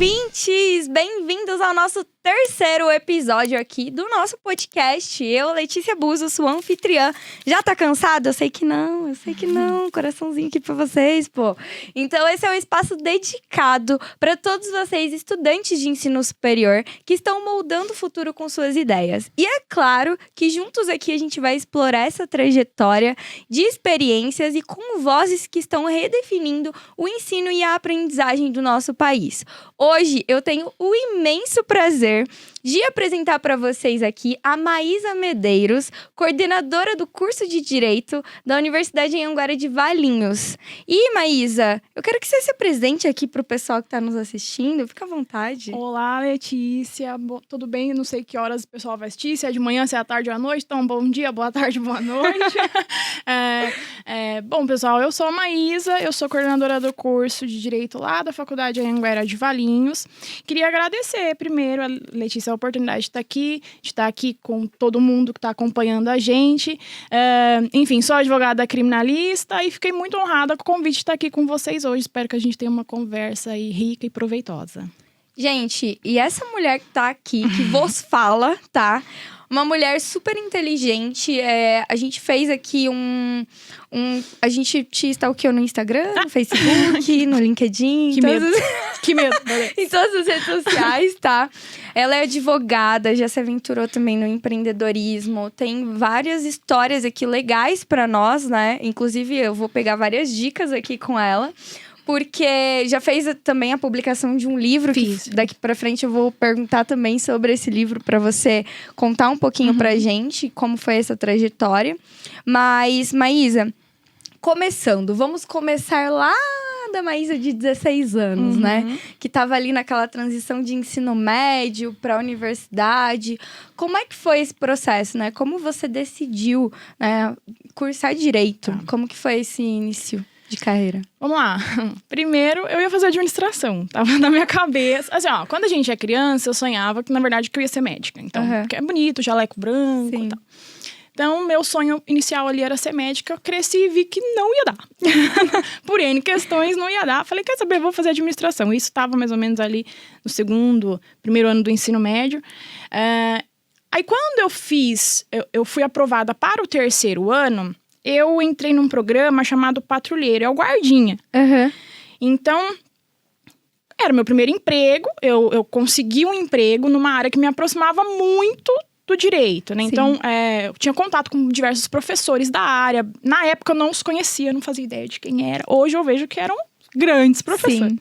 ouvintes! Bem-vindos ao nosso terceiro episódio aqui do nosso podcast. Eu, Letícia Buzo, sua anfitriã. Já tá cansado? Eu sei que não. Coraçãozinho aqui pra vocês, pô. Então, esse é um espaço dedicado para todos vocês, estudantes de ensino superior, que estão moldando o futuro com suas ideias. E é claro que juntos aqui a gente vai explorar essa trajetória de experiências e com vozes que estão redefinindo o ensino e a aprendizagem do nosso país. Hoje, eu tenho o imenso prazer de apresentar para vocês aqui a Maísa Medeiros, coordenadora do curso de Direito da Universidade Anhanguera de Valinhos. E, Maísa, eu quero que você se apresente aqui para o pessoal que está nos assistindo. Fica à vontade. Olá, Letícia. Tudo bem? Eu não sei que horas o pessoal vai assistir, se é de manhã, se é à tarde ou à noite. Então, bom dia, boa tarde, boa noite. Bom, pessoal, eu sou a Maísa, eu sou coordenadora do curso de Direito lá da Faculdade Anhanguera de Valinhos. Queria agradecer primeiro, Letícia, a oportunidade de estar aqui com todo mundo que está acompanhando a gente. Enfim, sou advogada criminalista e fiquei muito honrada com o convite de estar aqui com vocês hoje. Espero que a gente tenha uma conversa aí rica e proveitosa. Gente, e essa mulher que tá aqui, que vos fala, tá? Uma mulher super inteligente. A gente fez aqui a gente te stalkeou no Instagram, no Facebook, no LinkedIn. Que medo. Que medo. Em todas as redes sociais, tá? Ela é advogada, já se aventurou também no empreendedorismo. Tem várias histórias aqui legais pra nós, né? Inclusive, eu vou pegar várias dicas aqui com ela. Porque já fez também a publicação de um livro, que daqui pra frente eu vou perguntar também sobre esse livro pra você contar um pouquinho pra gente como foi essa trajetória. Mas, Maísa, vamos começar lá da Maísa de 16 anos, né? Que tava ali naquela transição de ensino médio pra universidade. Como é que foi esse processo, né? Como você decidiu, né, cursar Direito? Como que foi esse início de carreira? Vamos lá. Primeiro, eu ia fazer administração. Tava na minha cabeça. Assim, quando a gente é criança, eu sonhava que, na verdade, que eu ia ser médica. Então, porque é bonito, jaleco branco e tal. Então, meu sonho inicial ali era ser médica. Eu cresci e vi que não ia dar. Por N questões, não ia dar. Falei, quer saber, vou fazer administração. Isso estava mais ou menos ali no primeiro ano do ensino médio. Aí, quando eu fui aprovada para o terceiro ano, eu entrei num programa chamado Patrulheiro, é o guardinha. Então, era meu primeiro emprego, eu consegui um emprego numa área que me aproximava muito do direito, né? Então, eu tinha contato com diversos professores da área. Na época, eu não os conhecia, não fazia ideia de quem era. Hoje, eu vejo que eram grandes professores.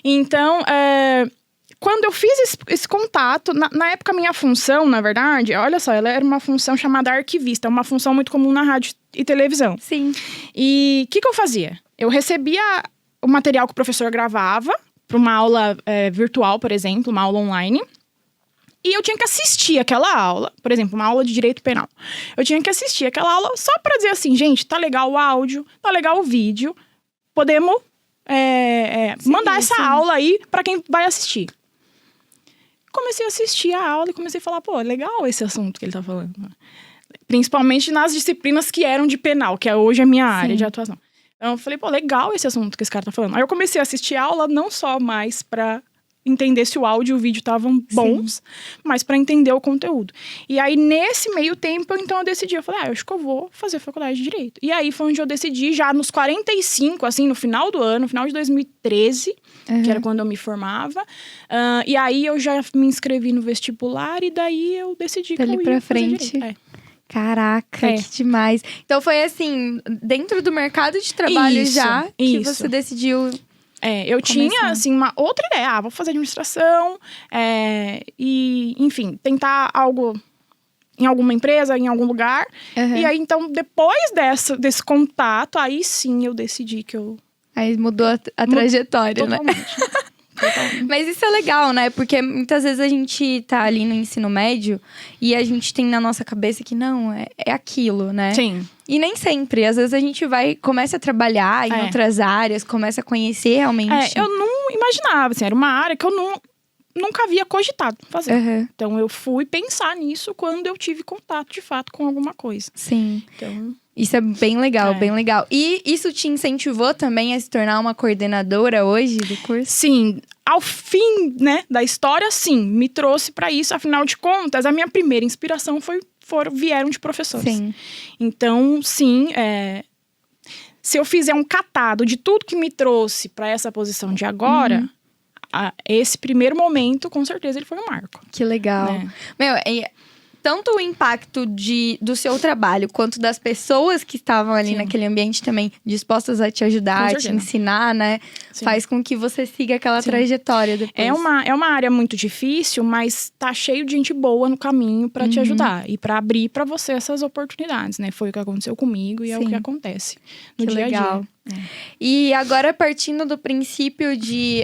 Então, quando eu fiz esse contato, na época, minha função, na verdade, olha só, ela era uma função chamada arquivista, uma função muito comum na rádio e televisão. E o que eu fazia? Eu recebia o material que o professor gravava para uma aula virtual, por exemplo, uma aula online. E eu tinha que assistir aquela aula, por exemplo, uma aula de direito penal. Eu tinha que assistir aquela aula só para dizer assim, gente, tá legal o áudio, tá legal o vídeo, podemos mandar essa aula aí para quem vai assistir. Comecei a assistir a aula e comecei a falar, pô, legal esse assunto que ele tá falando. Principalmente nas disciplinas que eram de penal, que hoje é a minha área de atuação. Então eu falei, pô, legal esse assunto que esse cara tá falando. Aí eu comecei a assistir a aula não só mais pra entender se o áudio e o vídeo estavam bons, mas pra entender o conteúdo. E aí, nesse meio tempo, então eu decidi, eu falei, eu acho que eu vou fazer faculdade de Direito. E aí foi onde eu decidi, já nos 45, assim, no final do ano, no final de 2013, que era quando eu me formava. E aí eu já me inscrevi no vestibular e daí eu decidi que eu ia fazer Direito. Caraca, que demais. Então foi assim, dentro do mercado de trabalho que você decidiu. Eu tinha, assim, uma outra ideia. Vou fazer administração e, enfim, tentar algo em alguma empresa, em algum lugar. E aí, então, depois desse contato, aí sim eu decidi que eu... Aí mudou a trajetória, totalmente. né? Mas isso é legal, né? Porque muitas vezes a gente tá ali no ensino médio e a gente tem na nossa cabeça que não, é aquilo, né? E nem sempre. Às vezes a gente começa a trabalhar em outras áreas, começa a conhecer realmente. Eu não imaginava, assim, era uma área que eu nunca havia cogitado fazer. Então eu fui pensar nisso quando eu tive contato, de fato, com alguma coisa. Sim. Então... Isso é bem legal, bem legal. E isso te incentivou também a se tornar uma coordenadora hoje do curso? Sim, ao fim, né, da história, sim, me trouxe para isso. Afinal de contas, a minha primeira inspiração vieram de professores. Sim. Então, sim, se eu fizer um catado de tudo que me trouxe para essa posição de agora, esse primeiro momento, com certeza, ele foi um marco. Que legal. Né? Meu, tanto o impacto do seu trabalho, quanto das pessoas que estavam ali naquele ambiente também dispostas a te ajudar, a te ensinar, né? Sim. Faz com que você siga aquela trajetória depois. É uma área muito difícil, mas tá cheio de gente boa no caminho para te ajudar. E para abrir para você essas oportunidades, né? Foi o que aconteceu comigo e é o que acontece no dia a dia. E agora, partindo do princípio de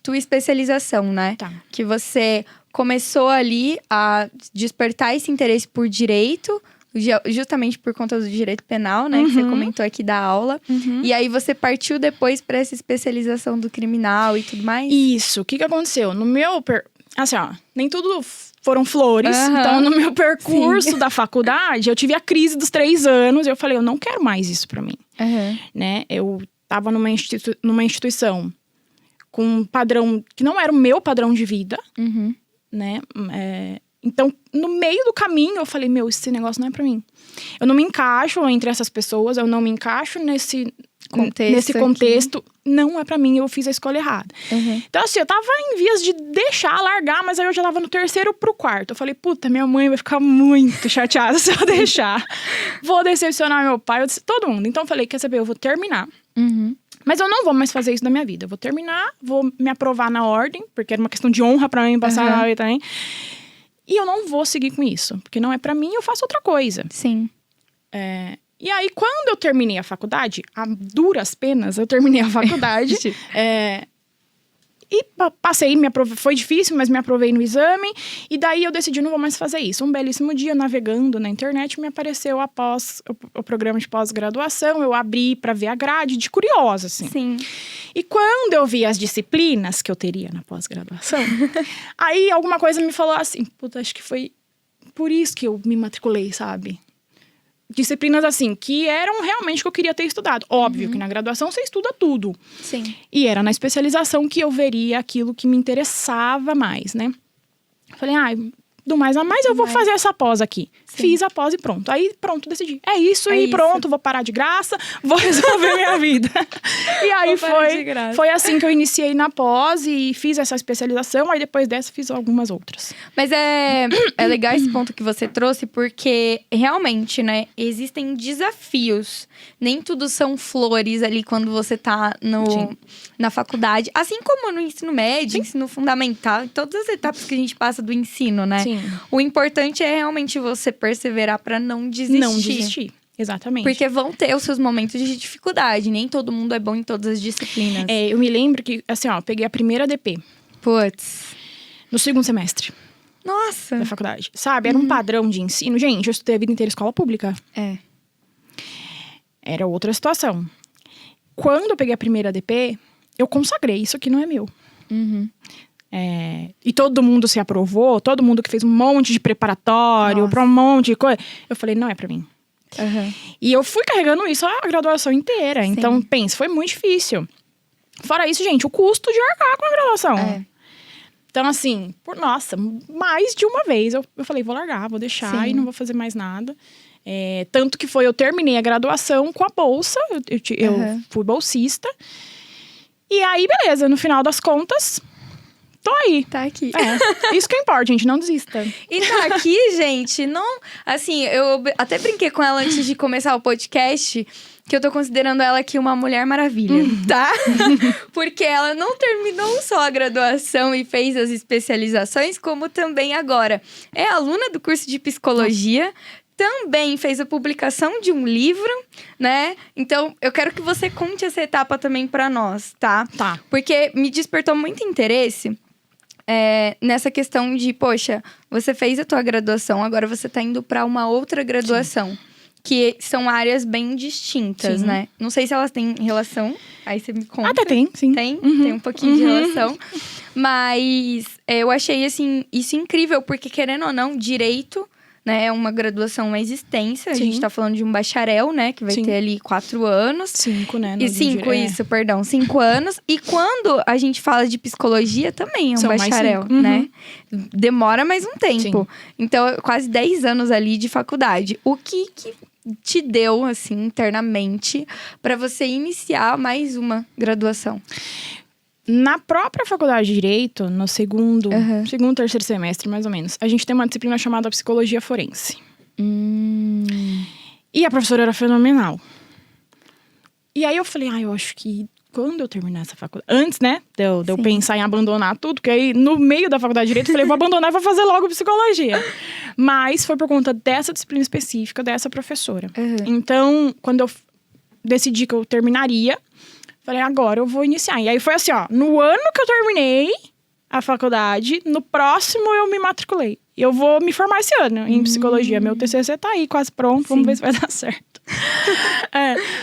tua especialização, né? Tá. Que você começou ali a despertar esse interesse por direito, justamente por conta do direito penal, né? Que você comentou aqui da aula. E aí você partiu depois para essa especialização do criminal e tudo mais? Isso. O que aconteceu? No meu... Assim, ó, nem tudo foram flores. Então, no meu percurso da faculdade, eu tive a crise dos 3 anos. E eu falei, eu não quero mais isso para mim. Né? Eu tava numa instituição com um padrão que não era o meu padrão de vida. Né? Então, no meio do caminho, eu falei, esse negócio não é pra mim. Eu não me encaixo entre essas pessoas, eu não me encaixo nesse contexto. Não é pra mim, eu fiz a escolha errada. Então, assim, eu tava em vias de largar, mas aí eu já tava no 3º pro 4º. Eu falei, puta, minha mãe vai ficar muito chateada se eu deixar. Vou decepcionar meu pai, todo mundo. Então, eu falei, quer saber, eu vou terminar. Mas eu não vou mais fazer isso na minha vida. Eu vou terminar, vou me aprovar na ordem, porque era uma questão de honra pra mim passar na ordem também. E eu não vou seguir com isso, porque não é pra mim, eu faço outra coisa. Sim. E aí, quando eu terminei a faculdade, a duras penas, eu terminei a faculdade. E passei, foi difícil, mas me aprovei no exame. E daí eu decidi, não vou mais fazer isso. Um belíssimo dia, navegando na internet, me apareceu o programa de pós-graduação. Eu abri pra ver a grade, de curiosa, assim. Sim. E quando eu vi as disciplinas que eu teria na pós-graduação, aí alguma coisa me falou assim, puta, acho que foi por isso que eu me matriculei, sabe? Disciplinas, assim, que eram realmente o que eu queria ter estudado. Óbvio que na graduação você estuda tudo. Sim. E era na especialização que eu veria aquilo que me interessava mais, né? Falei, do mais a mais eu vou fazer essa pós aqui. Sim. Fiz a pós e pronto. Aí, pronto, decidi. É isso. Pronto, vou parar de graça, vou resolver minha vida. E aí foi assim que eu iniciei na pós e fiz essa especialização. Aí depois dessa fiz algumas outras. Mas é legal esse ponto que você trouxe, porque realmente, né, existem desafios. Nem tudo são flores ali quando você tá na faculdade. Assim como no ensino médio, ensino fundamental, em todas as etapas que a gente passa do ensino, né? Sim. O importante é realmente você perseverar pra não desistir. Não desistir, exatamente. Porque vão ter os seus momentos de dificuldade. Nem todo mundo é bom em todas as disciplinas. Eu me lembro que, assim, eu peguei a primeira DP. Putz. No 2º semestre. Nossa. Da faculdade. Sabe, era um padrão de ensino. Gente, eu estudei a vida inteira escola pública. Era outra situação. Quando eu peguei a primeira DP, eu consagrei. Isso aqui não é meu. E todo mundo se aprovou, todo mundo que fez um monte de preparatório pra um monte de coisa. Eu falei, não é pra mim. E eu fui carregando isso a graduação inteira. Sim. Então, pensa, foi muito difícil. Fora isso, gente, o custo de arcar com a graduação. Então, assim, mais de uma vez eu falei, vou largar, vou deixar e não vou fazer mais nada. Tanto que eu terminei a graduação com a bolsa, eu fui bolsista. E aí, beleza, no final das contas, tô aí. Tá aqui. Isso que importa, gente, não desista. E tá aqui, gente, não... Assim, eu até brinquei com ela antes de começar o podcast, que eu tô considerando ela aqui uma Mulher Maravilha, tá? Porque ela não terminou só a graduação e fez as especializações, como também agora é aluna do curso de psicologia, também fez a publicação de um livro, né? Então, eu quero que você conte essa etapa também pra nós, tá? Tá. Porque me despertou muito interesse nessa questão de, poxa, você fez a tua graduação, agora você tá indo pra uma outra graduação. Sim. Que são áreas bem distintas, né? Não sei se elas têm relação, aí você me conta. Até tem, sim. Tem um pouquinho de relação. Mas eu achei, assim, isso incrível, porque querendo ou não, direito né? É uma graduação mais extensa. A Sim. gente tá falando de um bacharel, né? Que vai Sim. ter ali 4 anos. 5, né? E 5, isso, perdão. 5 anos. E quando a gente fala de psicologia, também é um São mais bacharel, 5. né? Demora mais um tempo. Sim. Então, quase 10 anos ali de faculdade. O que te deu, assim, internamente, pra você iniciar mais uma graduação? Na própria faculdade de Direito, no segundo, terceiro semestre, mais ou menos, a gente tem uma disciplina chamada Psicologia Forense. E a professora era fenomenal. E aí eu falei, eu acho que quando eu terminar essa faculdade... Antes, né, de eu pensar em abandonar tudo, porque aí no meio da faculdade de Direito eu falei, vou abandonar e vou fazer logo Psicologia. Mas foi por conta dessa disciplina específica, dessa professora. Então, quando eu decidi que eu terminaria, falei, agora eu vou iniciar. E aí foi assim, no ano que eu terminei a faculdade, no próximo eu me matriculei. Eu vou me formar esse ano em Psicologia. Meu TCC tá aí, quase pronto, vamos ver se vai dar certo.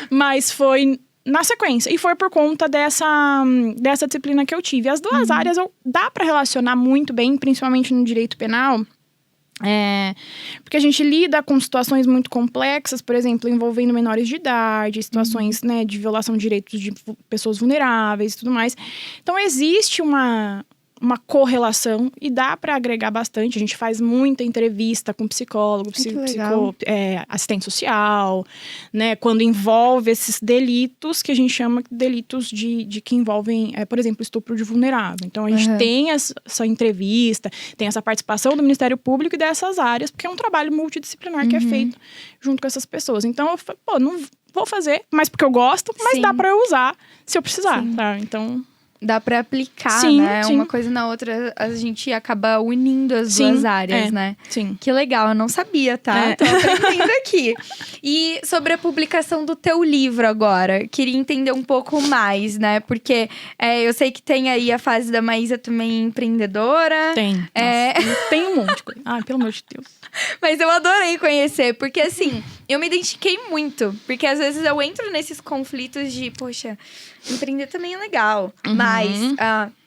Mas foi na sequência. E foi por conta dessa disciplina que eu tive. As duas áreas dá para relacionar muito bem, principalmente no direito penal. Porque a gente lida com situações muito complexas, por exemplo, envolvendo menores de idade, situações né, de violação de direitos de pessoas vulneráveis e tudo mais. Então, existe uma correlação e dá para agregar bastante. A gente faz muita entrevista com psicólogo, assistente social, né? Quando envolve esses delitos que a gente chama de delitos de que envolvem, por exemplo, estupro de vulnerável. Então, a gente tem essa entrevista, tem essa participação do Ministério Público e dessas áreas, porque é um trabalho multidisciplinar que é feito junto com essas pessoas. Então, eu falei, não vou fazer, mas porque eu gosto, mas dá para eu usar se eu precisar, tá? Então... Dá pra aplicar, né? Uma coisa na outra, a gente acaba unindo as duas áreas, né? Sim. Que legal, eu não sabia, tá? Tô aprendendo aqui. E sobre a publicação do teu livro agora, queria entender um pouco mais, né? Porque eu sei que tem aí a fase da Maísa também empreendedora. Tem. Tem um monte de coisa. Ai, pelo amor de Deus. Mas eu adorei conhecer, porque assim, eu me identifiquei muito. Porque às vezes eu entro nesses conflitos de, poxa, empreender também é legal. Mas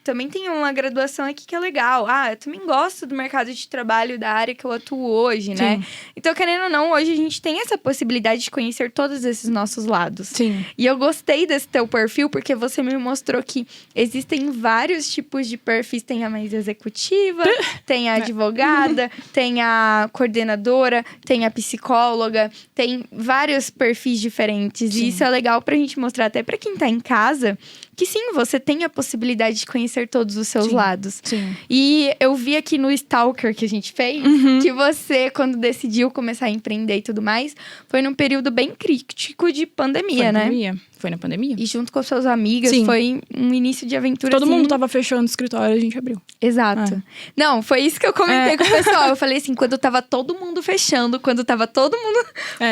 também tem uma graduação aqui que é legal. Eu também gosto do mercado de trabalho da área que eu atuo hoje, né? Sim. Então, querendo ou não, hoje a gente tem essa possibilidade de conhecer todos esses nossos lados. Sim. E eu gostei desse teu perfil, porque você me mostrou que existem vários tipos de perfis. Tem a mais executiva, tem a advogada, tem a coordenadora, tem a psicóloga. Tem vários perfis diferentes. Sim. E isso é legal pra gente mostrar até pra quem tá em casa que sim, você tem a possibilidade de conhecer todos os seus lados. Sim. E eu vi aqui no Stalker que a gente fez, que você, quando decidiu começar a empreender e tudo mais, foi num período bem crítico de pandemia, né? Foi na pandemia. E junto com suas amigas, foi um início de aventura. Todo mundo tava fechando o escritório, a gente abriu. Exato. Não, foi isso que eu comentei com o pessoal. Eu falei assim, quando tava todo mundo fechando, quando tava todo mundo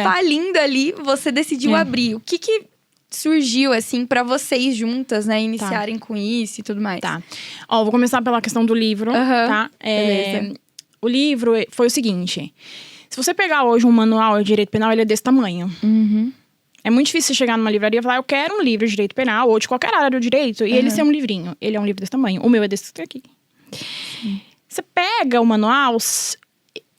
falindo ali, você decidiu abrir. O que surgiu, assim, pra vocês juntas, né? Iniciarem com isso e tudo mais. Tá. Vou começar pela questão do livro, tá? Beleza. O livro foi o seguinte. Se você pegar hoje um manual de direito penal, ele é desse tamanho. É muito difícil você chegar numa livraria e falar, eu quero um livro de direito penal, ou de qualquer área do direito, e ele ser um livrinho. Ele é um livro desse tamanho. O meu é desse aqui. Você pega o manual...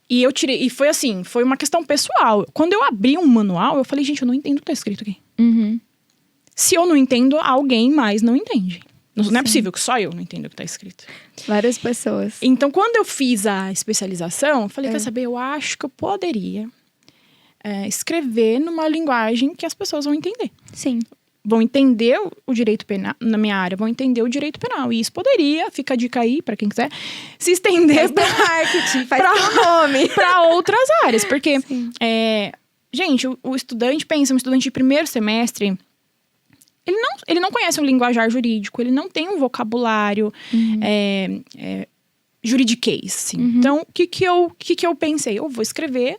E eu tirei... E foi assim, foi uma questão pessoal. Quando eu abri um manual, eu falei, gente, eu não entendo o que tá escrito aqui. Se eu não entendo, alguém mais não entende. Não é possível que só eu não entenda o que tá escrito. Várias pessoas. Então, quando eu fiz a especialização, eu falei, quer saber, eu acho que eu poderia escrever numa linguagem que as pessoas vão entender. Sim. Vão entender o direito penal, na minha área, vão entender o direito penal. E isso poderia, fica a dica aí, pra quem quiser, se estender para marketing, faz teu nome. Pra outras áreas. Porque, gente, o estudante pensa, um estudante de primeiro semestre... Ele não conhece um linguajar jurídico, ele não tem um vocabulário juridiquês. Então, o que eu pensei? Eu vou escrever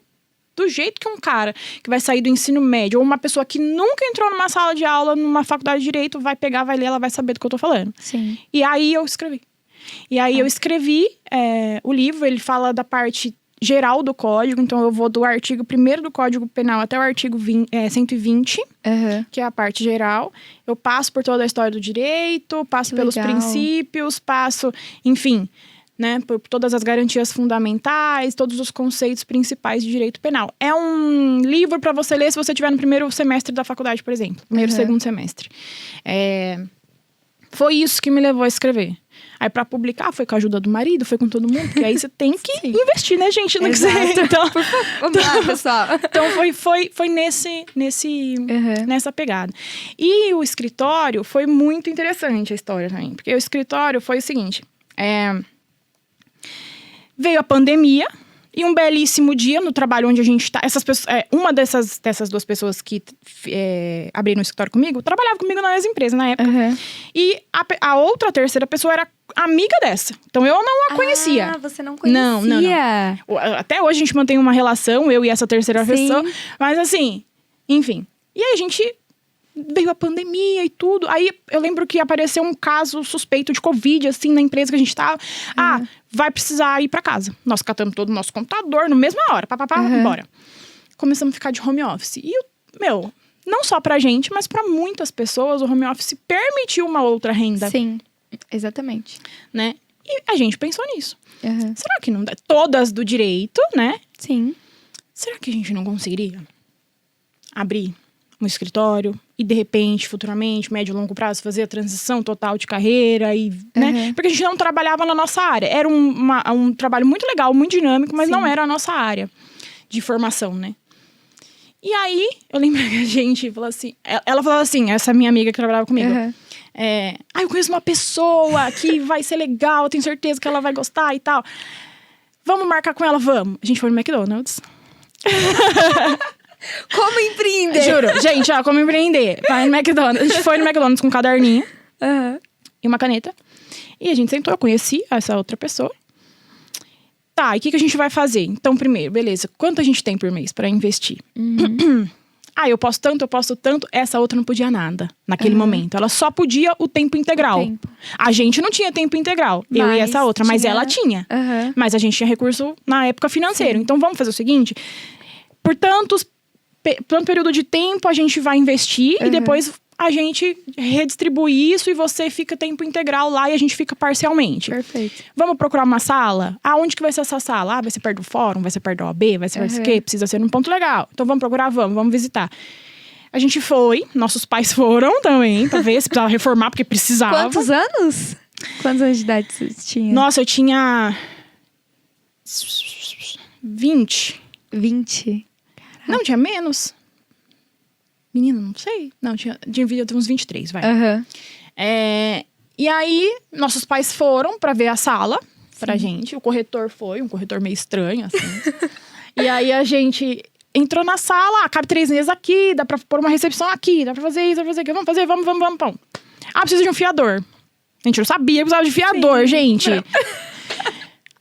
do jeito que um cara que vai sair do ensino médio, ou uma pessoa que nunca entrou numa sala de aula, numa faculdade de direito, vai pegar, vai ler, ela vai saber do que eu tô falando. Sim. E aí eu escrevi. Eu escrevi o livro, ele fala da parte geral do código, então eu vou do artigo 1º do Código Penal até o artigo 120, que é a parte geral. Eu passo por toda a história do direito, passo pelos princípios, enfim, né, por todas as garantias fundamentais, todos os conceitos principais de direito penal. É um livro para você ler se você estiver no primeiro semestre da faculdade, por exemplo. Primeiro, segundo semestre. Foi isso que me levou a escrever. Aí, pra publicar, foi com a ajuda do marido, foi com todo mundo, porque aí você tem que investir, né, gente? No que você... Então, vamos lá, pessoal. Então, foi nessa pegada. E o escritório, foi muito interessante a história também. Porque o escritório foi o seguinte. Veio a pandemia... E um belíssimo dia no trabalho onde a gente tá. Essas pessoas, uma dessas 2 pessoas que abriram o escritório comigo, trabalhava comigo na mesma empresa na época. E a outra terceira pessoa era amiga dessa. Então eu não a conhecia. Ah, você não conhecia? Não. Até hoje a gente mantém uma relação, eu e essa terceira pessoa. Mas assim, enfim. E aí a gente... Veio a pandemia e tudo. Aí eu lembro que apareceu um caso suspeito de Covid, assim, na empresa que a gente tava. Vai precisar ir pra casa. Nós catamos todo o nosso computador na mesma hora. Bora. Começamos a ficar de home office. E, não só pra gente, mas pra muitas pessoas, o home office permitiu uma outra renda. Sim, exatamente. Né? E a gente pensou nisso. Será que não dá? Todas do direito, né? Sim. Será que a gente não conseguiria abrir um escritório e, de repente, futuramente, médio e longo prazo, fazer a transição total de carreira e, né? Porque a gente não trabalhava na nossa área. Era um trabalho muito legal, muito dinâmico, mas não era a nossa área de formação, né? E aí, eu lembro que a gente falou assim... Ela falou assim, essa minha amiga que trabalhava comigo. Eu conheço uma pessoa que vai ser legal, eu tenho certeza que ela vai gostar e tal. Vamos marcar com ela? Vamos. A gente foi no McDonald's. Como empreender? Juro, gente, como empreender. Vai no McDonald's. A gente foi no McDonald's com um caderninho e uma caneta. E a gente sentou, eu conheci essa outra pessoa. Tá, e o que a gente vai fazer? Então, primeiro, beleza, quanto a gente tem por mês pra investir? Eu posso tanto. Essa outra não podia nada naquele momento. Ela só podia o tempo integral. A gente não tinha tempo integral. Eu e essa outra, mas ela tinha. Mas a gente tinha recurso na época financeiro. Então, vamos fazer o seguinte. Por tanto período de tempo a gente vai investir e depois a gente redistribui isso e você fica tempo integral lá e a gente fica parcialmente. Perfeito. Vamos procurar uma sala? Aonde que vai ser essa sala? Vai ser perto do fórum? Vai ser perto da OAB? Vai ser perto do quê? Precisa ser num ponto legal. Então vamos procurar? Vamos visitar. A gente foi, nossos pais foram também, pra ver se precisava reformar, porque precisava. Quantos anos? Quantos anos de idade você tinha? Nossa, eu tinha 20. 20? Não, tinha menos. Menina, não sei. Não, devia ter uns 23, vai. E aí, nossos pais foram pra ver a sala pra gente. O corretor foi, um corretor meio estranho, assim. E aí, a gente entrou na sala. Cabe 3 meses aqui, dá pra pôr uma recepção aqui, dá pra fazer isso, dá pra fazer aquilo. Vamos fazer, vamos. Precisa de um fiador. A gente não sabia que precisava de fiador, gente.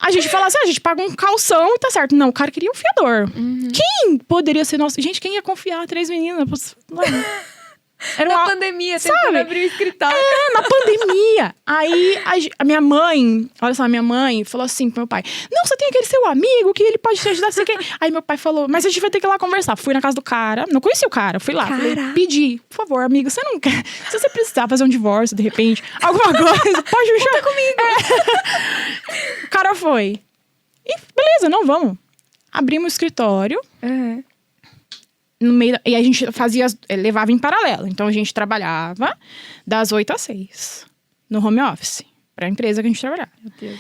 A gente fala assim, a gente paga um calção e tá certo. Não, o cara queria um fiador. Quem poderia ser nosso... Gente, quem ia confiar 3 meninas? Era na pandemia, tentando abrir o escritório. Na pandemia. Aí, a minha mãe... Olha só, a minha mãe falou assim pro meu pai. Não, você tem aquele seu amigo que ele pode te ajudar. Aí meu pai falou, mas a gente vai ter que ir lá conversar. Fui na casa do cara. Não conheci o cara. Fui lá. Falei, pedi. Por favor, amigo, você não quer... Se você precisar fazer um divórcio, de repente, alguma coisa, pode me chamar comigo. O cara foi. E beleza, não, vamos. Abrimos o escritório. No meio e a gente levava em paralelo. Então, a gente trabalhava das 8 às 6. No home office. Pra empresa que a gente trabalhava. Meu Deus.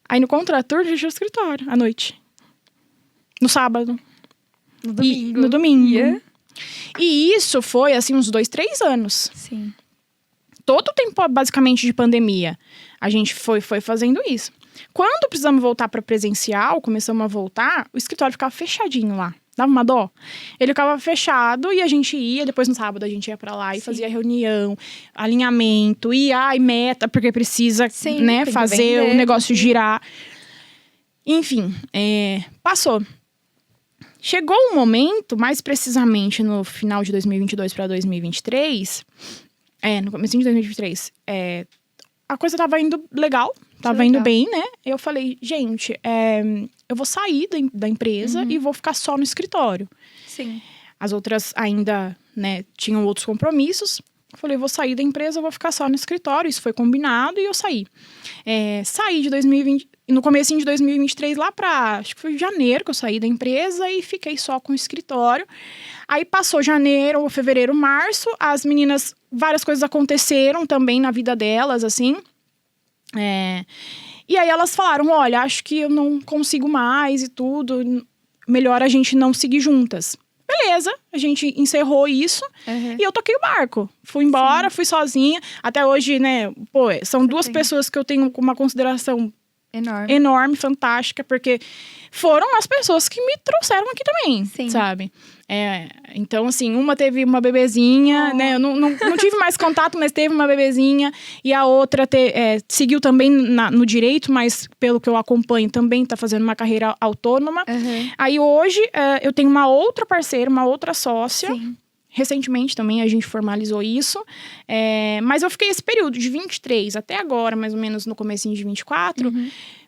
Aí, no contraturno, a gente ia ao escritório. À noite. No sábado. No domingo. No domingo. E isso foi, assim, uns 2, 3 anos. Sim. Todo o tempo, basicamente, de pandemia, a gente foi fazendo isso. Quando precisamos voltar para presencial, começamos a voltar, o escritório ficava fechadinho lá. Dava uma dó. Ele ficava fechado e a gente ia, depois no sábado a gente ia pra lá e fazia reunião, alinhamento, e meta, porque precisa, né, fazer o negócio girar. Enfim, passou. Chegou um momento, mais precisamente no final de 2022 para 2023, no começo de 2023, a coisa tava indo legal. Tava indo bem, né? Eu falei, gente, eu vou sair da empresa e vou ficar só no escritório. Sim. As outras ainda, né, tinham outros compromissos. Eu falei, vou sair da empresa, eu vou ficar só no escritório. Isso foi combinado e eu saí. Saí de 2020, no comecinho de 2023, lá pra, acho que foi janeiro que eu saí da empresa e fiquei só com o escritório. Aí passou janeiro, fevereiro, março, as meninas, várias coisas aconteceram também na vida delas, assim. E aí elas falaram, olha, acho que eu não consigo mais e tudo, melhor a gente não seguir juntas. Beleza, a gente encerrou isso e eu toquei o barco. Fui embora, fui sozinha. Até hoje, né, são duas pessoas que eu tenho uma consideração enorme, fantástica, porque foram as pessoas que me trouxeram aqui também, sabe? Então, assim, uma teve uma bebezinha, né? Eu não tive mais contato, mas teve uma bebezinha. E a outra seguiu também no direito, mas pelo que eu acompanho, também tá fazendo uma carreira autônoma. Aí hoje, eu tenho uma outra parceira, uma outra sócia. Recentemente também a gente formalizou isso. Mas eu fiquei esse período de 23 até agora, mais ou menos no comecinho de 24,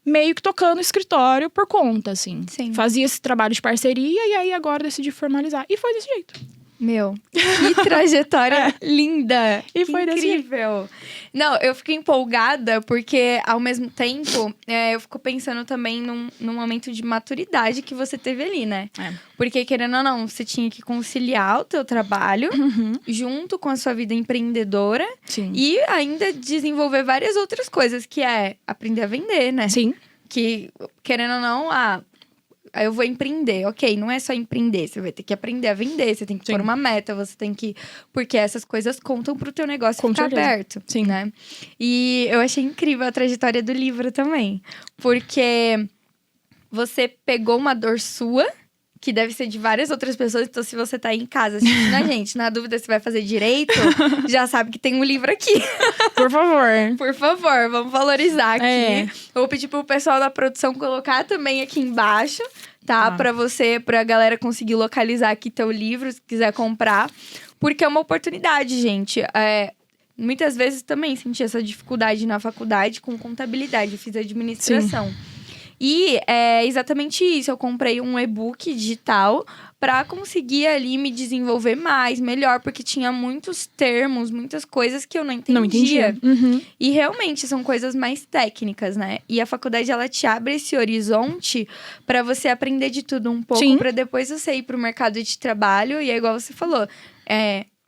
meio que tocando o escritório por conta, assim. Fazia esse trabalho de parceria e aí agora decidi formalizar. E foi desse jeito. Meu, que trajetória linda! E foi incrível! Não, eu fiquei empolgada porque, ao mesmo tempo, eu fico pensando também num momento de maturidade que você teve ali, né? Porque, querendo ou não, você tinha que conciliar o teu trabalho junto com a sua vida empreendedora e ainda desenvolver várias outras coisas, que é aprender a vender, né? Que, querendo ou não, aí eu vou empreender. Ok, não é só empreender. Você vai ter que aprender a vender. Você tem que pôr uma meta. Você tem que... Porque essas coisas contam pro teu negócio ficar aberto. Né? E eu achei incrível a trajetória do livro também. Porque você pegou uma dor sua, que deve ser de várias outras pessoas. Então, se você tá aí em casa assistindo a gente, na dúvida se vai fazer direito, já sabe que tem um livro aqui. Por favor. Por favor, vamos valorizar aqui. Eu vou pedir pro pessoal da produção colocar também aqui embaixo, tá? Pra galera conseguir localizar aqui teu livro, se quiser comprar. Porque é uma oportunidade, gente. Muitas vezes também senti essa dificuldade na faculdade com contabilidade. Eu fiz administração. E é exatamente isso. Eu comprei um e-book digital para conseguir ali me desenvolver melhor, porque tinha muitos termos, muitas coisas que eu não entendia. E realmente são coisas mais técnicas, né? E a faculdade, ela te abre esse horizonte para você aprender de tudo um pouco, para depois você ir pro mercado de trabalho. E é igual você falou,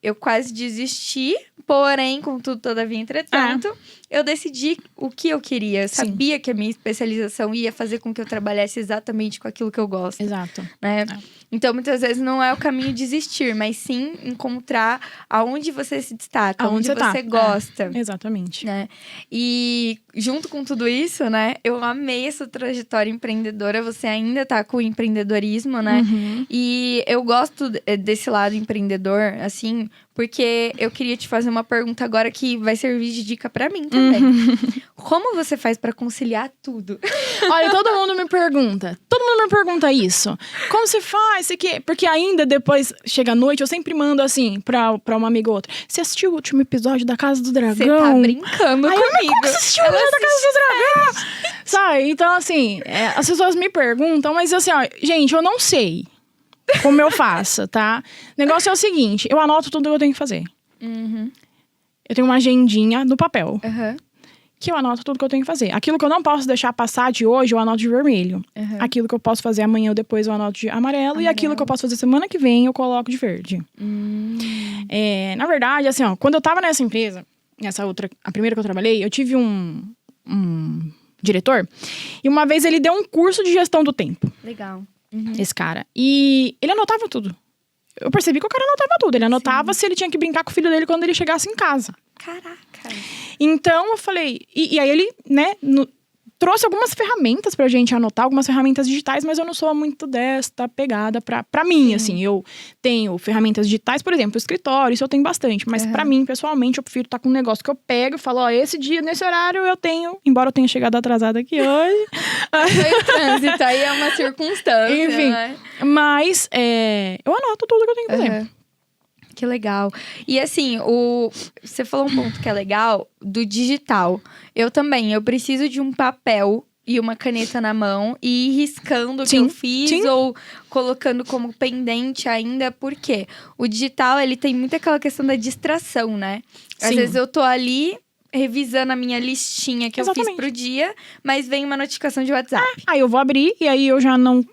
eu quase desisti, porém, contudo, todavia, entretanto, eu decidi o que eu queria. Eu sabia que a minha especialização ia fazer com que eu trabalhasse exatamente com aquilo que eu gosto. Exato. Né? Então, muitas vezes, não é o caminho desistir, mas sim encontrar aonde você se destaca, aonde você gosta. Exatamente. Né? E junto com tudo isso, né, eu amei essa trajetória empreendedora. Você ainda tá com o empreendedorismo, né? E eu gosto desse lado empreendedor, assim, porque eu queria te fazer uma pergunta agora que vai servir de dica pra mim também. Como você faz pra conciliar tudo? Olha, todo mundo me pergunta isso. Como você faz? Porque ainda depois, chega a noite, eu sempre mando assim pra uma amiga ou outra. Você assistiu o último episódio da Casa do Dragão? Você tá brincando comigo. Como você assistiu o último da Casa do Dragão? Sabe? Então, assim, as pessoas me perguntam, mas assim, ó, gente, eu não sei como eu faço, tá? O negócio é o seguinte, eu anoto tudo que eu tenho que fazer. Eu tenho uma agendinha no papel. Que eu anoto tudo que eu tenho que fazer. Aquilo que eu não posso deixar passar de hoje, eu anoto de vermelho. Aquilo que eu posso fazer amanhã ou depois, eu anoto de amarelo. E aquilo que eu posso fazer semana que vem, eu coloco de verde. Na verdade, assim, ó, quando eu tava nessa empresa, a primeira que eu trabalhei, eu tive um diretor. E uma vez ele deu um curso de gestão do tempo. Legal. Esse cara. E ele anotava tudo. Eu percebi que o cara anotava tudo. Ele anotava se ele tinha que brincar com o filho dele quando ele chegasse em casa. Caraca. Então, eu falei... E aí ele, né, trouxe algumas ferramentas pra gente anotar, algumas ferramentas digitais, mas eu não sou muito desta pegada pra mim, assim. Eu tenho ferramentas digitais, por exemplo, o escritório, isso eu tenho bastante. Mas pra mim, pessoalmente, eu prefiro estar com um negócio que eu pego e falo, ó, esse dia, nesse horário, eu tenho... Embora eu tenha chegado atrasada aqui hoje. Foi o trânsito, aí é uma circunstância, enfim, né? Mas eu anoto tudo que eu tenho que fazer. Que legal. E assim, você falou um ponto que é legal, do digital. Eu também, eu preciso de um papel e uma caneta na mão e ir riscando o que eu fiz ou colocando como pendente ainda, porque o digital, ele tem muito aquela questão da distração, né? Às vezes eu tô ali revisando a minha listinha que eu fiz pro dia, mas vem uma notificação de WhatsApp. Aí eu vou abrir e aí eu já não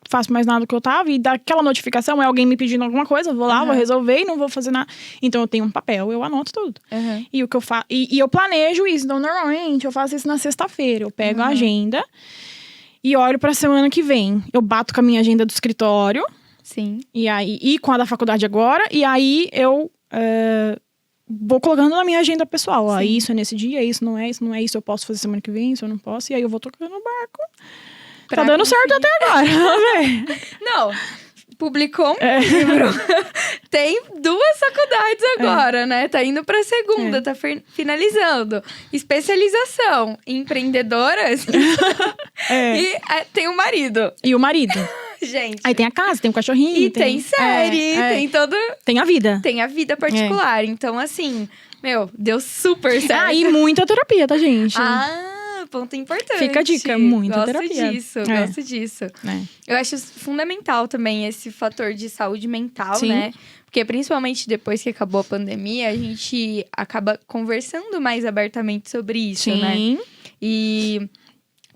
faço mais nada do que eu tava, e daquela notificação é alguém me pedindo alguma coisa, eu vou lá, vou resolver e não vou fazer nada. Então eu tenho um papel, eu anoto tudo. E o que eu faço, e eu planejo isso. Então, normalmente, eu faço isso na sexta-feira. Eu pego a agenda e olho pra semana que vem. Eu bato com a minha agenda do escritório. Sim. E com a da faculdade agora. E aí eu vou colocando na minha agenda pessoal. Ó, isso é nesse dia, isso não é isso eu posso fazer semana que vem, isso eu não posso. E aí eu vou tocando o barco. Tá dando certo até agora. Não, publicou um livro. Tem 2 faculdades agora, né? Tá indo pra segunda, tá finalizando. Especialização, empreendedoras. E tem o marido. E o marido. Gente. Aí tem a casa, tem o cachorrinho. E tem série, tem todo... Tem a vida. Tem a vida particular. Então, assim, deu super certo. E muita terapia, tá, gente? Ponto importante. Fica a dica, muita terapia. Gosto disso. Eu acho fundamental também esse fator de saúde mental, né? Porque principalmente depois que acabou a pandemia, a gente acaba conversando mais abertamente sobre isso, né? E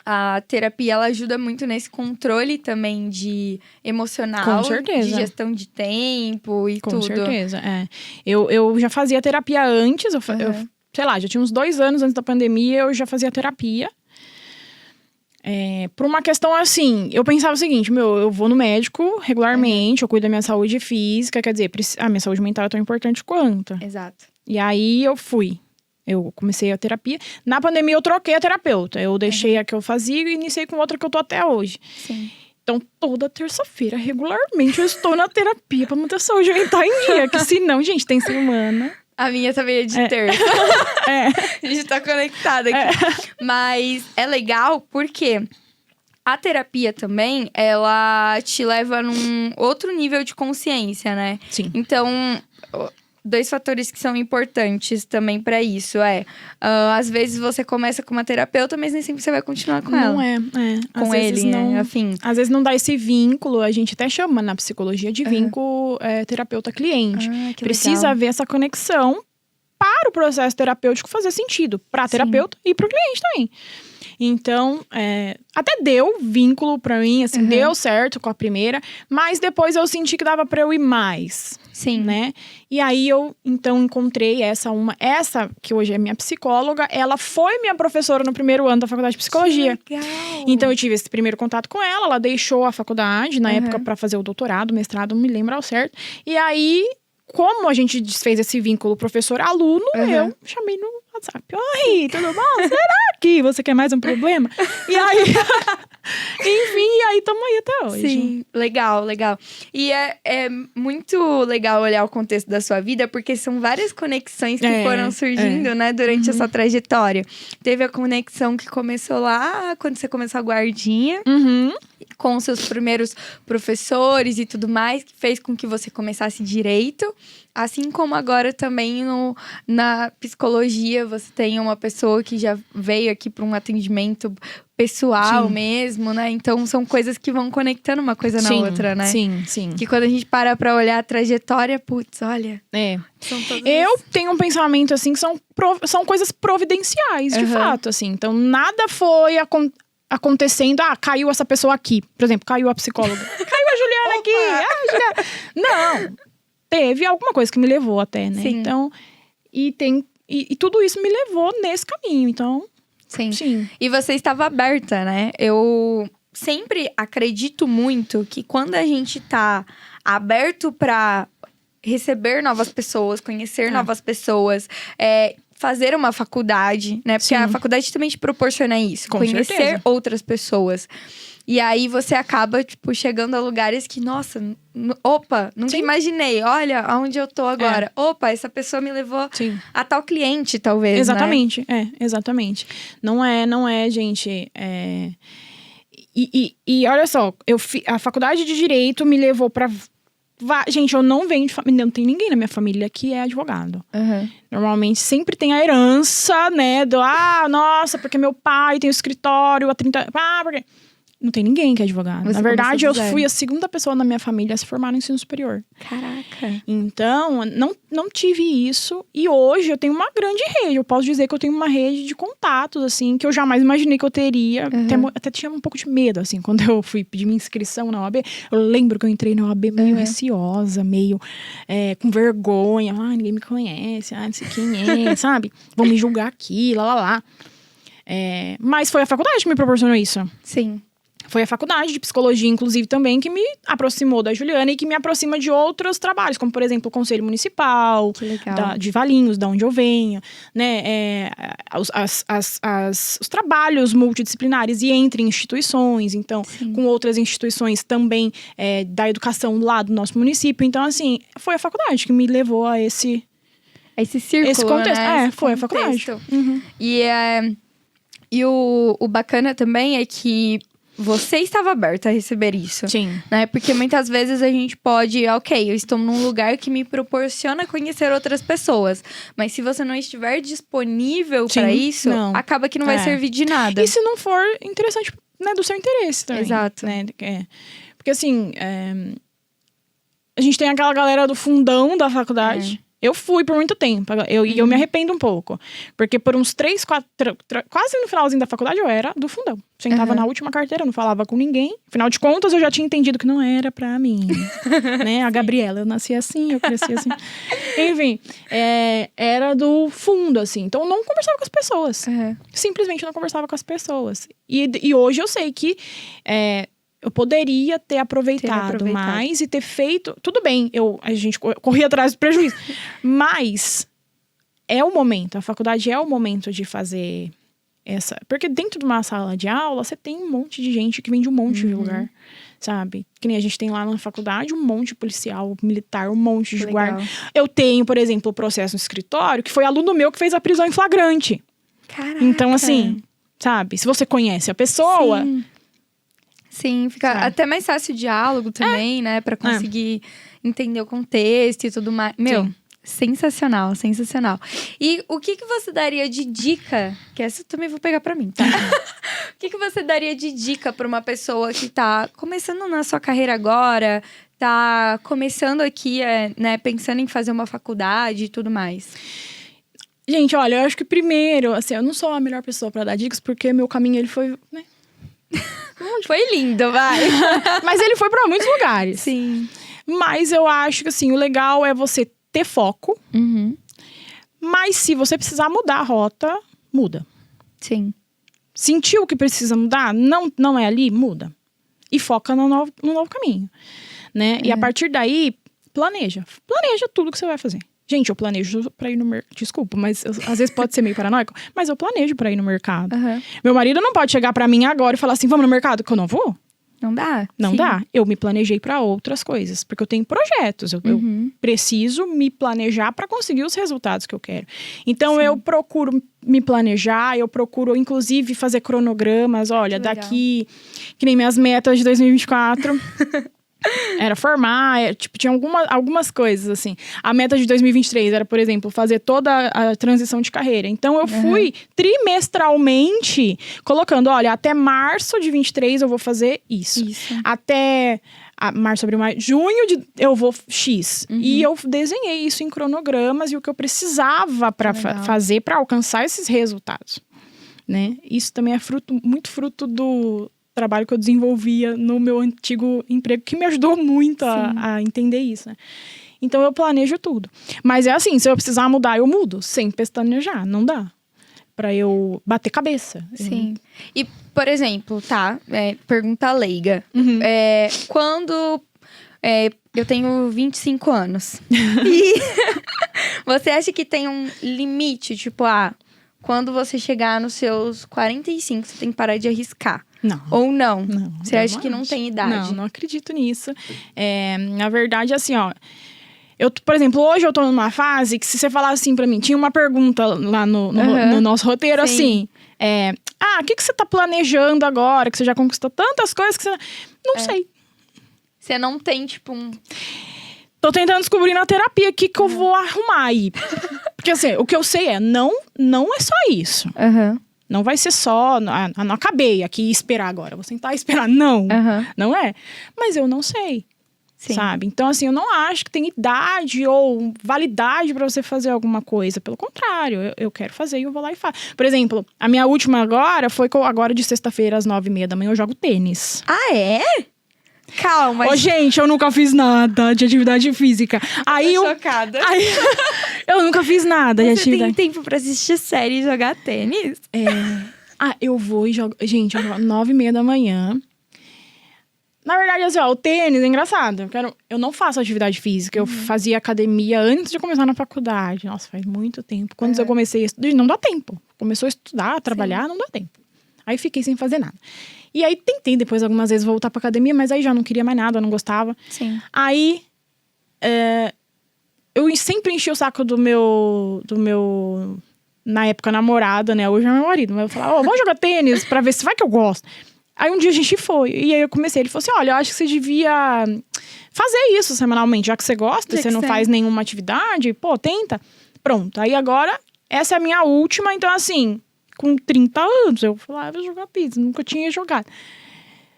a terapia, ela ajuda muito nesse controle também de emocional. Com certeza. De gestão de tempo e tudo. Com certeza, Eu já fazia terapia antes, eu sei lá, já tinha uns 2 anos antes da pandemia, eu já fazia terapia. Por uma questão assim, eu pensava o seguinte, eu vou no médico regularmente, eu cuido da minha saúde física, quer dizer, a minha saúde mental é tão importante quanto. Exato. E aí eu comecei a terapia. Na pandemia eu troquei a terapeuta, eu deixei a que eu fazia e iniciei com outra que eu tô até hoje. Sim. Então, toda terça-feira, regularmente, eu estou na terapia pra manter a saúde mental em dia, que senão, gente, tem semana... A minha também é de terça. A gente tá conectada aqui. Mas é legal porque a terapia também, ela te leva num outro nível de consciência, né? Sim. Então, 2 fatores que são importantes também pra isso às vezes você começa com uma terapeuta, mas nem sempre você vai continuar com ela. Não com ele, não, né? Afim. Às vezes não dá esse vínculo, a gente até chama na psicologia de vínculo terapeuta-cliente. Precisa haver essa conexão para o processo terapêutico fazer sentido. Pra terapeuta e pro cliente também. Então, até deu vínculo pra mim, assim, deu certo com a primeira. Mas depois eu senti que dava pra eu ir mais. Sim. Né? E aí eu, então, encontrei essa que hoje é minha psicóloga. Ela foi minha professora no primeiro ano da faculdade de psicologia. Que legal. Então, eu tive esse primeiro contato com ela. Ela deixou a faculdade, na época, pra fazer o doutorado, mestrado, não me lembro ao certo. E aí, como a gente desfez esse vínculo professor-aluno, eu chamei no WhatsApp. Oi, tudo bom? Será que você quer mais um problema? E aí, enfim, aí estamos aí até hoje. Sim, legal. E é muito legal olhar o contexto da sua vida, porque são várias conexões que foram surgindo, né, durante essa trajetória. Teve a conexão que começou lá, quando você começou a guardinha. Com seus primeiros professores e tudo mais, que fez com que você começasse direito. Assim como agora também na psicologia, você tem uma pessoa que já veio aqui para um atendimento pessoal mesmo, né? Então, são coisas que vão conectando uma coisa na outra, né? Sim. Que quando a gente para pra olhar a trajetória, putz, olha... Eu tenho um pensamento, assim, que são coisas providenciais, de fato, assim. Então, nada foi acontecendo, caiu essa pessoa aqui. Por exemplo, caiu a psicóloga. Caiu a Juliana aqui. Juliana. Não, teve alguma coisa que me levou até, né? Sim. Então, e tudo isso me levou nesse caminho, então... Sim. E você estava aberta, né? Eu sempre acredito muito que quando a gente tá aberto pra receber novas pessoas, conhecer novas pessoas, fazer uma faculdade, né? Porque a faculdade também te proporciona isso. Conhecer outras pessoas. E aí, você acaba, tipo, chegando a lugares que, nossa, nunca imaginei. Olha aonde eu tô agora. Opa, essa pessoa me levou a tal cliente, talvez, exatamente, né? Exatamente. Não é, gente... E olha só, a faculdade de Direito me levou pra Gente, eu não venho de família, não tem ninguém na minha família que é advogado. Normalmente sempre tem a herança, né? Nossa, porque meu pai tem o escritório há 30 anos. Porque... Não tem ninguém que é advogado. Na verdade, eu fui a segunda pessoa na minha família a se formar no ensino superior. Caraca. Então, não tive isso. E hoje eu tenho uma grande rede. Eu posso dizer que eu tenho uma rede de contatos, assim, que eu jamais imaginei que eu teria. Até tinha um pouco de medo, assim, quando eu fui pedir minha inscrição na OAB. Eu lembro que eu entrei na OAB meio receosa, meio com vergonha. Ninguém me conhece. Não sei quem é, sabe? Vão me julgar aqui, lá. Mas foi a faculdade que me proporcionou isso. Sim. Foi a faculdade de psicologia, inclusive, também, que me aproximou da Juliana e que me aproxima de outros trabalhos, como, por exemplo, o Conselho Municipal, de Valinhos, da onde eu venho, né? Os trabalhos multidisciplinares e entre instituições, então, com outras instituições também da educação lá do nosso município. Então, assim, foi a faculdade que me levou a esse círculo, esse contexto. Né? Foi a faculdade. E o bacana também é que você estava aberta a receber isso. Sim. Né? Porque muitas vezes a gente pode... Ok, eu estou num lugar que me proporciona conhecer outras pessoas. Mas se você não estiver disponível para isso, acaba que não vai servir de nada. E se não for interessante, né, do seu interesse também. Exato. Né? Porque assim, a gente tem aquela galera do fundão da faculdade... Eu fui por muito tempo, e eu me arrependo um pouco. Porque por uns 3, 4... Quase no finalzinho da faculdade eu era do fundão. Sentava na última carteira, não falava com ninguém. Afinal de contas, eu já tinha entendido que não era pra mim. Né? A Gabriela, eu nasci assim, eu cresci assim. Enfim, era do fundo, assim. Então, eu não conversava com as pessoas. Simplesmente não conversava com as pessoas. E hoje eu sei que... eu poderia ter aproveitado mais e ter feito... Tudo bem, a gente corria atrás do prejuízo. Mas é o momento, a faculdade é o momento de fazer essa... Porque dentro de uma sala de aula, você tem um monte de gente que vem de um monte de lugar, sabe? Que nem a gente tem lá na faculdade, um monte de policial, militar, um monte de guarda. Eu tenho, por exemplo, o processo no escritório, que foi aluno meu que fez a prisão em flagrante. Caraca. Então, assim, sabe? Se você conhece a pessoa... Sim, fica até mais fácil o diálogo também, né? Pra conseguir entender o contexto e tudo mais. Meu, sensacional, sensacional. E o que você daria de dica? Que essa eu também vou pegar pra mim, tá? O que você daria de dica pra uma pessoa que tá começando na sua carreira agora, tá começando aqui, né? Pensando em fazer uma faculdade e tudo mais? Gente, olha, eu acho que primeiro, assim, eu não sou a melhor pessoa pra dar dicas, porque meu caminho, ele foi, né? Foi lindo, vai. Mas ele foi pra muitos lugares. Sim. Mas eu acho que, assim, o legal é você ter foco. Mas se você precisar mudar a rota, muda. Sim. Sentiu que precisa mudar? Não é ali? Muda. E foca no novo caminho, né? E a partir daí, planeja. Planeja tudo que você vai fazer. Gente, eu planejo pra ir no mercado. Desculpa, mas às vezes pode ser meio paranoico. Mas eu planejo pra ir no mercado. Meu marido não pode chegar pra mim agora e falar assim, vamos no mercado, que eu não vou. Não dá. Não dá. Eu me planejei pra outras coisas. Porque eu tenho projetos. Eu preciso me planejar pra conseguir os resultados que eu quero. Então, eu procuro me planejar. Eu procuro, inclusive, fazer cronogramas. Olha, daqui... Que nem minhas metas de 2024... Era formar, tinha algumas coisas, assim. A meta de 2023 era, por exemplo, fazer toda a transição de carreira. Então, eu fui trimestralmente colocando, olha, até março de 23 eu vou fazer isso. Até março, abril, maio, junho eu vou X. E eu desenhei isso em cronogramas e o que eu precisava para fazer para alcançar esses resultados, né? Isso também é muito fruto do trabalho que eu desenvolvia no meu antigo emprego, que me ajudou muito a entender isso, né? Então, eu planejo tudo. Mas é assim, se eu precisar mudar, eu mudo, sem pestanejar, não dá. Pra eu bater cabeça. Sim. E, por exemplo, pergunta leiga. Quando eu tenho 25 anos, e você acha que tem um limite, tipo, quando você chegar nos seus 45, você tem que parar de arriscar? Não. Ou não? Você acha que não tem idade? Não acredito nisso. Na verdade, assim, por exemplo, hoje eu tô numa fase que se você falar assim pra mim, tinha uma pergunta lá no nosso roteiro, assim, o que você tá planejando agora? Que você já conquistou tantas coisas que você... Não sei. Você não tem, tipo, Tô tentando descobrir na terapia o que eu vou arrumar aí. Porque assim, o que eu sei é, não é só isso. Não vai ser só, não acabei aqui e esperar agora. Vou sentar e esperar. Não, não é. Mas eu não sei. Sim. Sabe? Então, assim, eu não acho que tem idade ou validade pra você fazer alguma coisa. Pelo contrário, eu quero fazer e eu vou lá e faço. Por exemplo, a minha última agora foi agora de sexta-feira às 9h30 da manhã eu jogo tênis. Ah, é? Calma. Ô, gente, eu nunca fiz nada de atividade física. Tô chocada. Aí, eu nunca fiz nada de atividade. Você tem tempo pra assistir série e jogar tênis? Eu vou e jogo... Gente, eu jogo às 9h30 da manhã. Na verdade, assim, o tênis é engraçado. Eu não faço atividade física. Eu fazia academia antes de começar na faculdade. Nossa, faz muito tempo. Quando eu comecei a estudar, não dá tempo. Começou a estudar, a trabalhar, não dá tempo. Aí fiquei sem fazer nada. E aí tentei depois algumas vezes voltar pra academia, mas aí já não queria mais nada, não gostava. Sim. Aí eu sempre enchi o saco do meu na época, namorado, né? Hoje é meu marido. Mas eu falava, vamos jogar tênis pra ver se vai que eu gosto. Aí um dia a gente foi. E aí eu comecei. Ele falou assim, olha, eu acho que você devia fazer isso semanalmente. Já que você gosta, você não faz nenhuma atividade, pô, tenta. Pronto. Aí agora, essa é a minha última. Então, assim, com 30 anos, eu falei, vou jogar pizza. Nunca tinha jogado.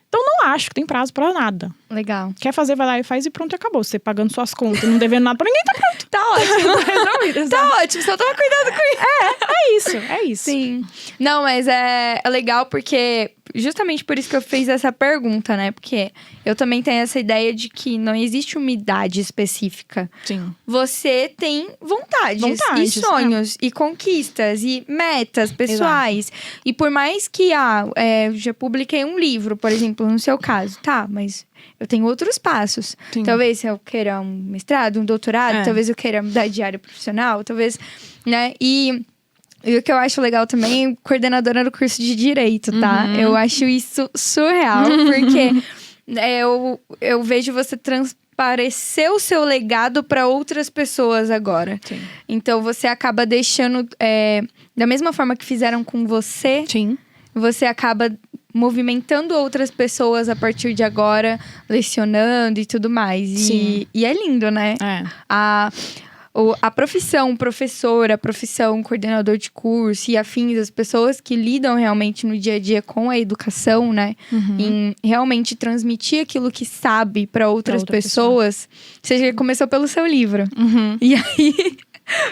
Então, não acho que tem prazo pra nada. Legal. Quer fazer, vai lá e faz e pronto, acabou. Você pagando suas contas, não devendo nada pra ninguém, tá pronto. Tá ótimo, tá resolvido. Tá ótimo, só toma cuidado com isso. É isso. Sim. Não, mas é legal porque... Justamente por isso que eu fiz essa pergunta, né? Porque eu também tenho essa ideia de que não existe uma idade específica. Sim. Você tem vontades e sonhos, e conquistas, e metas pessoais. Exato. E por mais que, já publiquei um livro, por exemplo, no seu caso. Tá, mas eu tenho outros passos. Sim. Talvez eu queira um mestrado, um doutorado. Talvez eu queira mudar de área profissional. Talvez, né? E o que eu acho legal também, coordenadora do curso de Direito, tá? Eu acho isso surreal, porque eu vejo você transparecer o seu legado para outras pessoas agora. Sim. Então, você acaba deixando... da mesma forma que fizeram com você, sim, você acaba movimentando outras pessoas a partir de agora, lecionando e tudo mais. E é lindo, né? A profissão professora, a profissão coordenador de curso e afins, as pessoas que lidam realmente no dia a dia com a educação, né? Em realmente transmitir aquilo que sabe para outras pessoas. Você começou pelo seu livro. E aí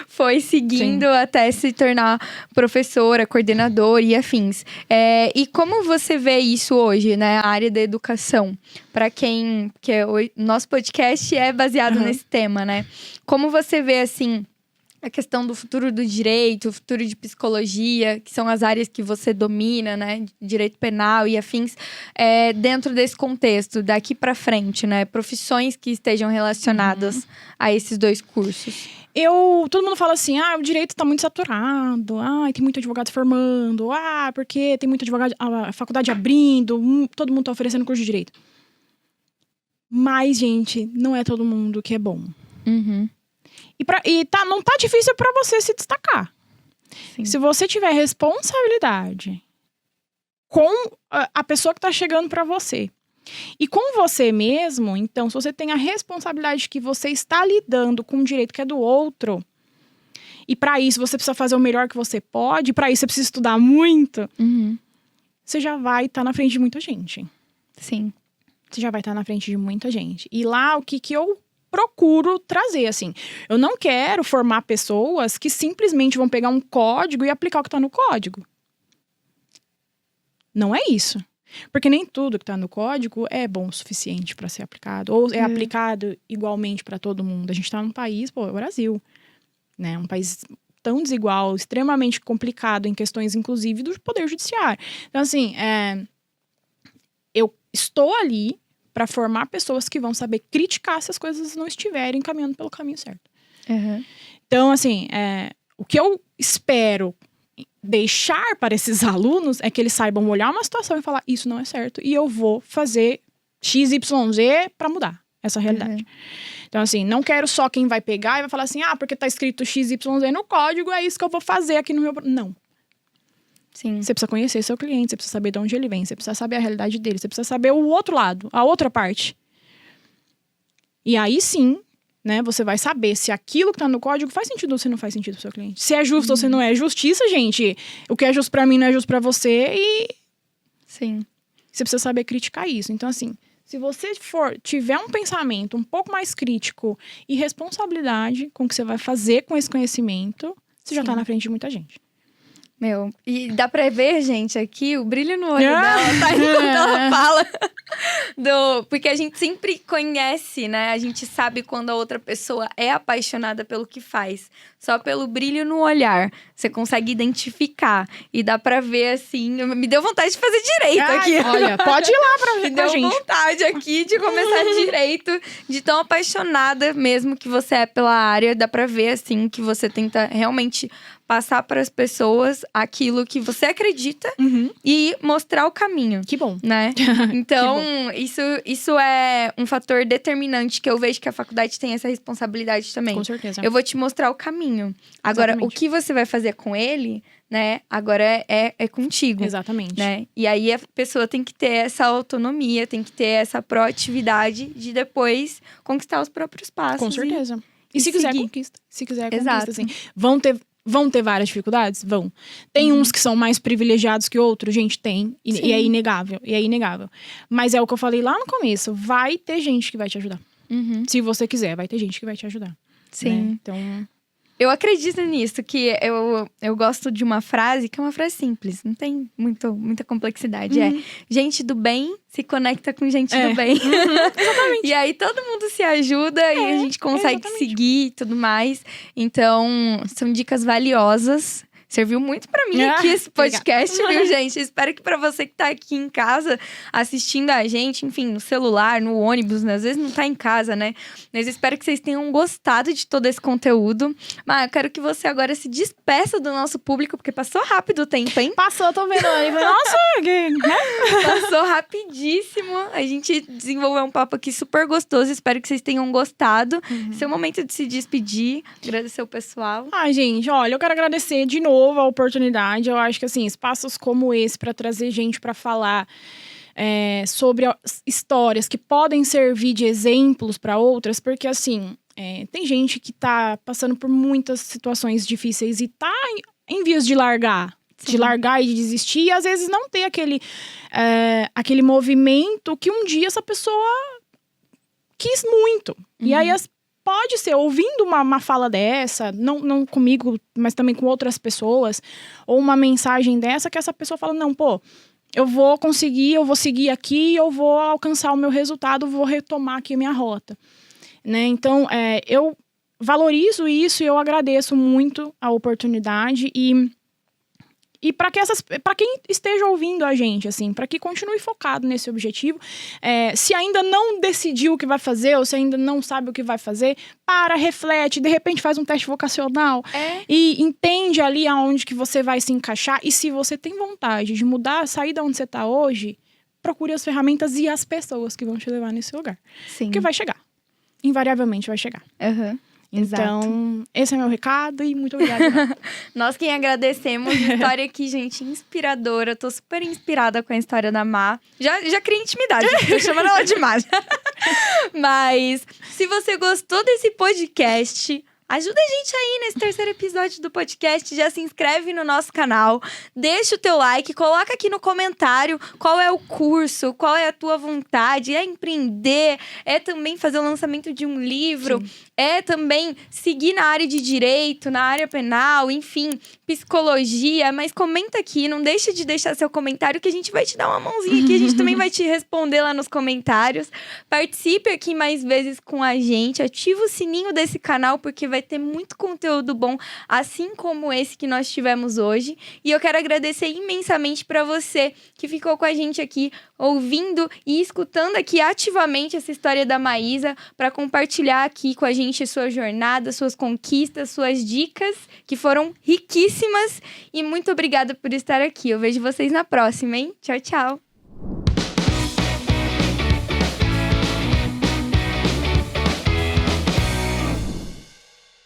foi seguindo até se tornar professora, coordenadora e afins. E como você vê isso hoje, né? A área da educação. Para quem... Porque o nosso podcast é baseado nesse tema, né? Como você vê, assim, a questão do futuro do direito, o futuro de psicologia, que são as áreas que você domina, né? Direito penal e afins, dentro desse contexto, daqui para frente, né? Profissões que estejam relacionadas a esses dois cursos. Todo mundo fala assim, o direito tá muito saturado, tem muito advogado formando, porque tem muito advogado, a faculdade abrindo, todo mundo tá oferecendo curso de direito. Mas, gente, não é todo mundo que é bom. Não tá difícil pra você se destacar. Sim. Se você tiver responsabilidade com a pessoa que tá chegando pra você e com você mesmo, então, se você tem a responsabilidade que você está lidando com um direito que é do outro, e pra isso você precisa fazer o melhor que você pode, pra isso você precisa estudar muito, você já vai estar na frente de muita gente. Sim. Você já vai estar na frente de muita gente. E lá, o que eu procuro trazer, assim. Eu não quero formar pessoas que simplesmente vão pegar um código e aplicar o que está no código. Não é isso. Porque nem tudo que está no código é bom o suficiente para ser aplicado. Ou é aplicado igualmente para todo mundo. A gente está num país, é o Brasil. Né? Um país tão desigual, extremamente complicado em questões, inclusive, do poder judiciário. Então, assim, eu estou ali para formar pessoas que vão saber criticar se as coisas não estiverem caminhando pelo caminho certo. Então, assim, o que eu espero deixar para esses alunos é que eles saibam olhar uma situação e falar, isso não é certo, e eu vou fazer XYZ para mudar essa realidade. Então, assim, não quero só quem vai pegar e vai falar assim, porque tá escrito XYZ no código, é isso que eu vou fazer aqui no meu... Não. Sim. Você precisa conhecer seu cliente, você precisa saber de onde ele vem, você precisa saber a realidade dele, você precisa saber o outro lado, a outra parte. E aí sim, né? Você vai saber se aquilo que tá no código faz sentido ou se não faz sentido pro seu cliente. Se é justo ou se não é. Justiça, gente. O que é justo pra mim não é justo pra você e... Sim. Você precisa saber criticar isso. Então, assim, se você tiver um pensamento um pouco mais crítico e responsabilidade com o que você vai fazer com esse conhecimento, você já tá na frente de muita gente. Meu, e dá pra ver, gente, aqui o brilho no olho dela, tá? Enquanto ela fala. Porque a gente sempre conhece, né? A gente sabe quando a outra pessoa é apaixonada pelo que faz. Só pelo brilho no olhar. Você consegue identificar. E dá pra ver, assim... Me deu vontade de fazer direito aqui. Olha, pode ir lá pra ver com a gente. Me deu vontade aqui de começar direito. De tão apaixonada mesmo que você é pela área. Dá pra ver, assim, que você tenta realmente... passar para as pessoas aquilo que você acredita e mostrar o caminho. Que bom. Né? Então, isso é um fator determinante que eu vejo que a faculdade tem essa responsabilidade também. Com certeza. Eu vou te mostrar o caminho. Agora, o que você vai fazer com ele, né? Agora é contigo. Exatamente. Né? E aí, a pessoa tem que ter essa autonomia, tem que ter essa proatividade de depois conquistar os próprios passos. Com certeza. E se quiser, conquista. Se quiser, Exato. conquista, assim. Vão ter várias dificuldades? Vão. Tem uns que são mais privilegiados que outros? Gente, tem. E é inegável. E é inegável. Mas é o que eu falei lá no começo. Vai ter gente que vai te ajudar. Se você quiser, vai ter gente que vai te ajudar. Sim. Né? Então... Eu acredito nisso, que eu gosto de uma frase, que é uma frase simples. Não tem muita complexidade. É, gente do bem se conecta com gente do bem. Exatamente. E aí, todo mundo se ajuda e a gente consegue seguir e tudo mais. Então, são dicas valiosas. Serviu muito pra mim aqui esse podcast, viu, gente? Espero que pra você que tá aqui em casa assistindo a gente, enfim, no celular, no ônibus, né? Às vezes não tá em casa, né? Mas espero que vocês tenham gostado de todo esse conteúdo. Mas eu quero que você agora se despeça do nosso público, porque passou rápido o tempo, hein? Passou, tô vendo ali. Nossa, Passou rapidíssimo. A gente desenvolveu um papo aqui super gostoso. Espero que vocês tenham gostado. Seu momento de se despedir, agradecer o pessoal. Ai, gente, olha, eu quero agradecer de novo a oportunidade. Eu acho que, assim, espaços como esse para trazer gente para falar sobre histórias que podem servir de exemplos para outras, porque, assim, tem gente que tá passando por muitas situações difíceis e tá em vias de largar. Sim. De largar e de desistir, e às vezes não ter aquele movimento que um dia essa pessoa quis muito. E aí pode ser, ouvindo uma fala dessa, não comigo, mas também com outras pessoas, ou uma mensagem dessa, que essa pessoa fala, não, pô, eu vou conseguir, eu vou seguir aqui, eu vou alcançar o meu resultado, vou retomar aqui a minha rota. Né? Então, eu valorizo isso e eu agradeço muito a oportunidade e para quem esteja ouvindo a gente, assim, para que continue focado nesse objetivo. Se ainda não decidiu o que vai fazer, ou se ainda não sabe o que vai fazer, reflete, de repente faz um teste vocacional e entende ali aonde que você vai se encaixar. E se você tem vontade de mudar, sair da onde você está hoje, procure as ferramentas e as pessoas que vão te levar nesse lugar. Sim. Porque vai chegar. Invariavelmente vai chegar. Então, esse é meu recado e muito obrigada. Nós quem agradecemos. História aqui, gente, inspiradora. Tô super inspirada com a história da Má. Já criei intimidade, tô chamando ela de Má. Mas, se você gostou desse podcast, ajuda a gente aí nesse terceiro episódio do podcast. Já se inscreve no nosso canal, deixa o teu like, coloca aqui no comentário qual é o curso, qual é a tua vontade. É empreender, é também fazer o lançamento de um livro, é também seguir na área de direito, na área penal, enfim, psicologia. Mas comenta aqui, não deixa de deixar seu comentário que a gente vai te dar uma mãozinha aqui. A gente também vai te responder lá nos comentários. Participe aqui mais vezes com a gente, ativa o sininho desse canal porque vai ter muito conteúdo bom, assim como esse que nós tivemos hoje. E eu quero agradecer imensamente para você que ficou com a gente aqui, ouvindo e escutando aqui ativamente essa história da Maísa, para compartilhar aqui com a gente sua jornada, suas conquistas, suas dicas, que foram riquíssimas. E muito obrigada por estar aqui. Eu vejo vocês na próxima, hein? Tchau, tchau!